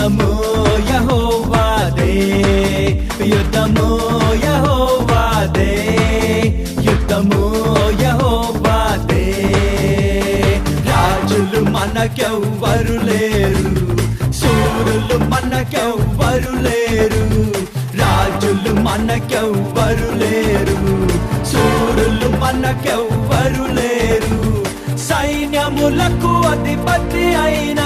యుద్ధము యెహోవాదే, యుద్ధము యెహోవాదే, యుద్ధము యెహోవాదే. రాజులు మనకెవ్వరు లేరు, శూరులు మనకెవ్వరు లేరు. రాజులు మనకెవ్వరు లేరు, శూరులు మనకెవ్వరు లేరు. సైన్యములకు అధిపతి అయిన